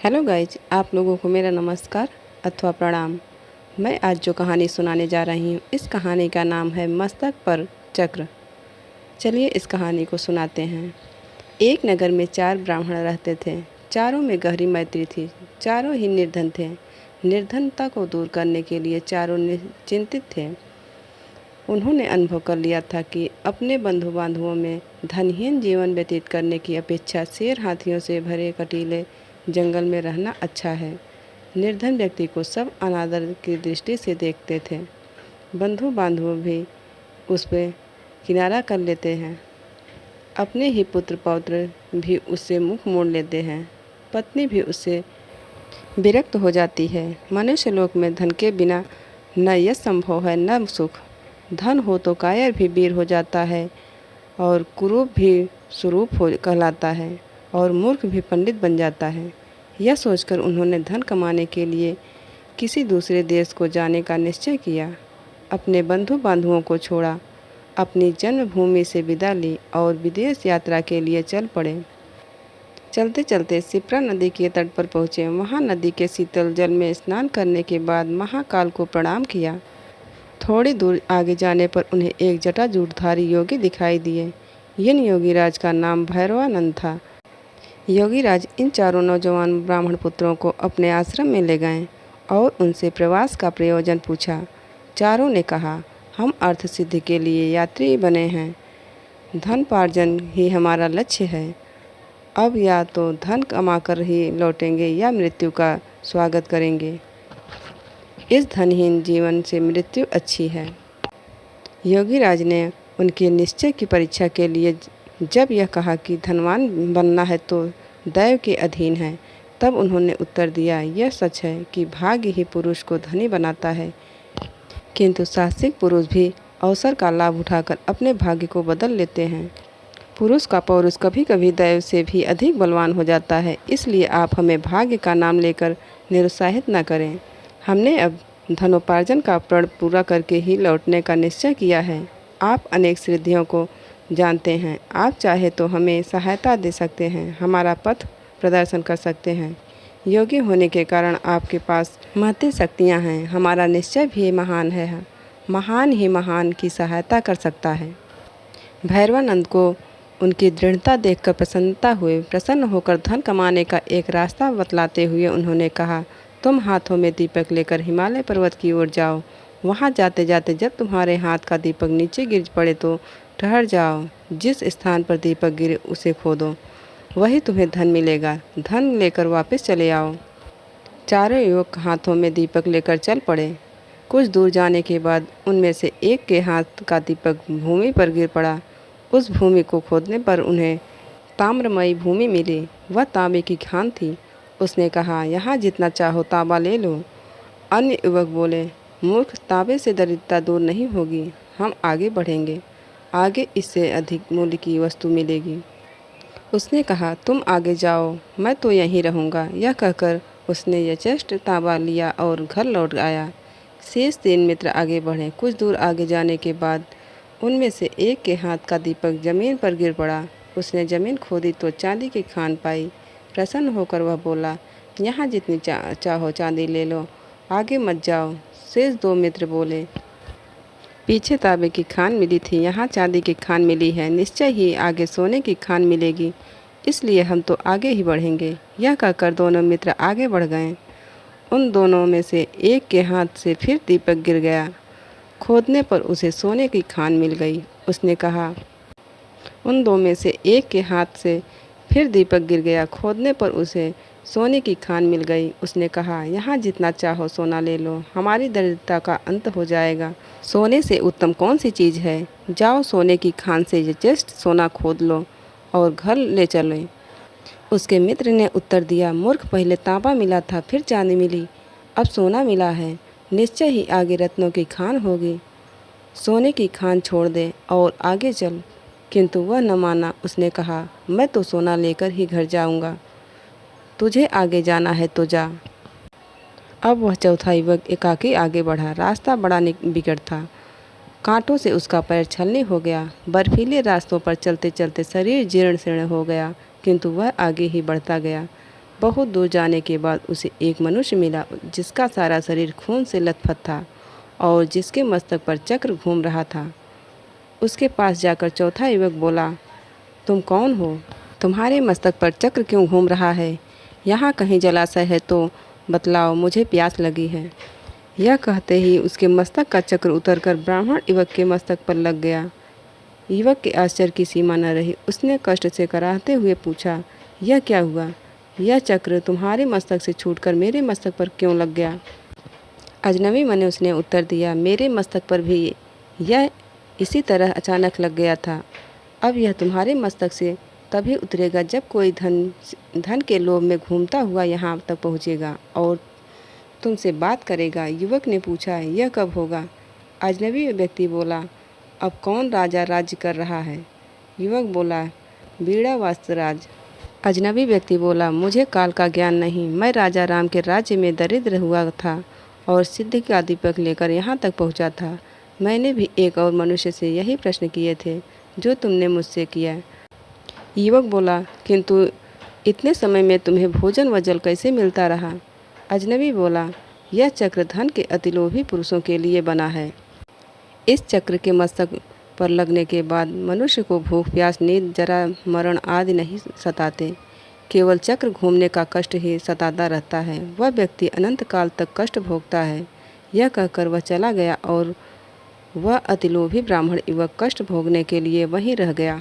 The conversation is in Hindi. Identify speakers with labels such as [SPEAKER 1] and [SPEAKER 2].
[SPEAKER 1] हेलो गाइज, आप लोगों को मेरा नमस्कार अथवा प्रणाम। मैं आज जो कहानी सुनाने जा रही हूँ, इस कहानी का नाम है मस्तक पर चक्र। चलिए इस कहानी को सुनाते हैं। एक नगर में 4 ब्राह्मण रहते थे। चारों में गहरी मैत्री थी। चारों ही निर्धन थे। निर्धनता को दूर करने के लिए चारों चिंतित थे। उन्होंने अनुभव कर लिया था कि अपने बंधु बांधवों में धनहीन जीवन व्यतीत करने की अपेक्षा शेर हाथियों से भरे कटीले जंगल में रहना अच्छा है। निर्धन व्यक्ति को सब अनादर की दृष्टि से देखते थे। बंधु बांधव भी उस पर किनारा कर लेते हैं। अपने ही पुत्र पौत्र भी उससे मुख मोड़ लेते हैं। पत्नी भी उससे विरक्त हो जाती है। मनुष्य लोक में धन के बिना न यश संभव है न सुख। धन हो तो कायर भी वीर हो जाता है और कुरूप भी स्वरूप हो कहलाता है और मूर्ख भी पंडित बन जाता है। यह सोचकर उन्होंने धन कमाने के लिए किसी दूसरे देश को जाने का निश्चय किया। अपने बंधु बांधवों को छोड़ा, अपनी जन्मभूमि से विदा ली और विदेश यात्रा के लिए चल पड़े। चलते चलते शिप्रा नदी के तट पर पहुँचे। वहाँ नदी के शीतल जल में स्नान करने के बाद महाकाल को प्रणाम किया। थोड़ी दूर आगे जाने पर उन्हें एक जटाजूटधारी योगी दिखाई दिए। इन योगीराज का नाम भैरवानंद था। योगीराज इन चारों नौजवान ब्राह्मण पुत्रों को अपने आश्रम में ले गए और उनसे प्रवास का प्रयोजन पूछा। चारों ने कहा, हम अर्थ सिद्धि के लिए यात्री बने हैं। धनपार्जन ही हमारा लक्ष्य है। अब या तो धन कमाकर ही लौटेंगे या मृत्यु का स्वागत करेंगे। इस धनहीन जीवन से मृत्यु अच्छी है। योगीराज ने उनके निश्चय की परीक्षा के लिए जब यह कहा कि धनवान बनना है तो दैव के अधीन है, तब उन्होंने उत्तर दिया, यह सच है कि भाग्य ही पुरुष को धनी बनाता है, किंतु साहसिक पुरुष भी अवसर का लाभ उठाकर अपने भाग्य को बदल लेते हैं। पुरुष का पौरुष कभी कभी दैव से भी अधिक बलवान हो जाता है। इसलिए आप हमें भाग्य का नाम लेकर निरुत्साहित न करें। हमने अब धनोपार्जन का प्रण पूरा करके ही लौटने का निश्चय किया है। आप अनेक सिद्धियों को जानते हैं। आप चाहे तो हमें सहायता दे सकते हैं, हमारा पथ प्रदर्शन कर सकते हैं। योग्य होने के कारण आपके पास महती शक्तियाँ हैं। हमारा निश्चय भी महान है। महान ही महान की सहायता कर सकता है। भैरवानंद को उनकी दृढ़ता देखकर प्रसन्न होकर धन कमाने का एक रास्ता बतलाते हुए उन्होंने कहा, तुम हाथों में दीपक लेकर हिमालय पर्वत की ओर जाओ। वहाँ जाते जाते जब तुम्हारे हाथ का दीपक नीचे गिर पड़े तो ठहर जाओ। जिस स्थान पर दीपक गिरे उसे खोदो, वही तुम्हें धन मिलेगा। धन लेकर वापस चले आओ। चारों युवक हाथों में दीपक लेकर चल पड़े। कुछ दूर जाने के बाद उनमें से एक के हाथ का दीपक भूमि पर गिर पड़ा। उस भूमि को खोदने पर उन्हें ताम्रमयी भूमि मिली। वह तांबे की खान थी। उसने कहा, यहाँ जितना चाहो तांबा ले लो। अन्य युवक बोले, मूर्ख, तांबे से दरिद्रता दूर नहीं होगी। हम आगे बढ़ेंगे, आगे इससे अधिक मूल्य की वस्तु मिलेगी। उसने कहा, तुम आगे जाओ, मैं तो यहीं रहूँगा। यह कहकर उसने यथेष्ट तांबा लिया और घर लौट आया। शेष 3 मित्र आगे बढ़े। कुछ दूर आगे जाने के बाद उनमें से एक के हाथ का दीपक जमीन पर गिर पड़ा। उसने जमीन खोदी तो चांदी की खान पाई। प्रसन्न होकर वह बोला, यहाँ जितनी चाहो चांदी ले लो, आगे मत जाओ। शेष 2 मित्र बोले, पीछे तांबे की खान मिली थी, यहाँ चांदी की खान मिली है। निश्चय ही आगे सोने की खान मिलेगी, इसलिए हम तो आगे ही बढ़ेंगे। यह कहकर दोनों मित्र आगे बढ़ गए। उन दोनों में से एक के हाथ से फिर दीपक गिर गया। खोदने पर उसे सोने की खान मिल गई। उसने कहा, उन 2 में से एक के हाथ से फिर दीपक गिर गया। खोदने पर उसे सोने की खान मिल गई। उसने कहा, यहाँ जितना चाहो सोना ले लो, हमारी दरिद्रता का अंत हो जाएगा। सोने से उत्तम कौन सी चीज़ है। जाओ, सोने की खान से यथेष्ट सोना खोद लो और घर ले चलो। उसके मित्र ने उत्तर दिया, मूर्ख, पहले तांबा मिला था, फिर चांदी मिली, अब सोना मिला है। निश्चय ही आगे रत्नों की खान होगी। सोने की खान छोड़ दे और आगे चल। किंतु वह न माना। उसने कहा, मैं तो सोना लेकर ही घर जाऊंगा। तुझे आगे जाना है तो जा। अब वह चौथा युवक एकाकी आगे बढ़ा। रास्ता बड़ा बिगड़ था। कांटों से उसका पैर छलनी हो गया। बर्फीले रास्तों पर चलते चलते शरीर जीर्ण शीर्ण हो गया, किंतु वह आगे ही बढ़ता गया। बहुत दूर जाने के बाद उसे एक मनुष्य मिला जिसका सारा शरीर खून से लथपथ था और जिसके मस्तक पर चक्र घूम रहा था। उसके पास जाकर चौथा युवक बोला, तुम कौन हो? तुम्हारे मस्तक पर चक्र क्यों घूम रहा है? यहाँ कहीं जलाशय है तो बतलाओ, मुझे प्यास लगी है। यह कहते ही उसके मस्तक का चक्र उतरकर ब्राह्मण युवक के मस्तक पर लग गया। युवक के आश्चर्य की सीमा न रही। उसने कष्ट से कराहते हुए पूछा, यह क्या हुआ? यह चक्र तुम्हारे मस्तक से छूटकर मेरे मस्तक पर क्यों लग गया? अजनबी मन ने उसने उत्तर दिया, मेरे मस्तक पर भी यह इसी तरह अचानक लग गया था। अब यह तुम्हारे मस्तक से तभी उतरेगा जब कोई धन के लोभ में घूमता हुआ यहाँ तक पहुँचेगा और तुमसे बात करेगा। युवक ने पूछा, यह कब होगा? अजनबी व्यक्ति बोला, अब कौन राजा राज्य कर रहा है? युवक बोला, बीड़ा वास्तराज। अजनबी व्यक्ति बोला, मुझे काल का ज्ञान नहीं। मैं राजा राम के राज्य में दरिद्र हुआ था और सिद्धि का दीपक लेकर यहाँ तक पहुँचा था। मैंने भी एक और मनुष्य से यही प्रश्न किए थे जो तुमने मुझसे किया। युवक बोला, किंतु इतने समय में तुम्हें भोजन व जल कैसे मिलता रहा? अजनबी बोला, यह चक्र धन के अतिलोभी पुरुषों के लिए बना है। इस चक्र के मस्तक पर लगने के बाद मनुष्य को भूख, प्यास, नींद, जरा, मरण आदि नहीं सताते। केवल चक्र घूमने का कष्ट ही सताता रहता है। वह व्यक्ति अनंत काल तक कष्ट भोगता है। यह कहकर वह चला गया और वह अतिलोभी ब्राह्मण युवक कष्ट भोगने के लिए वहीं रह गया।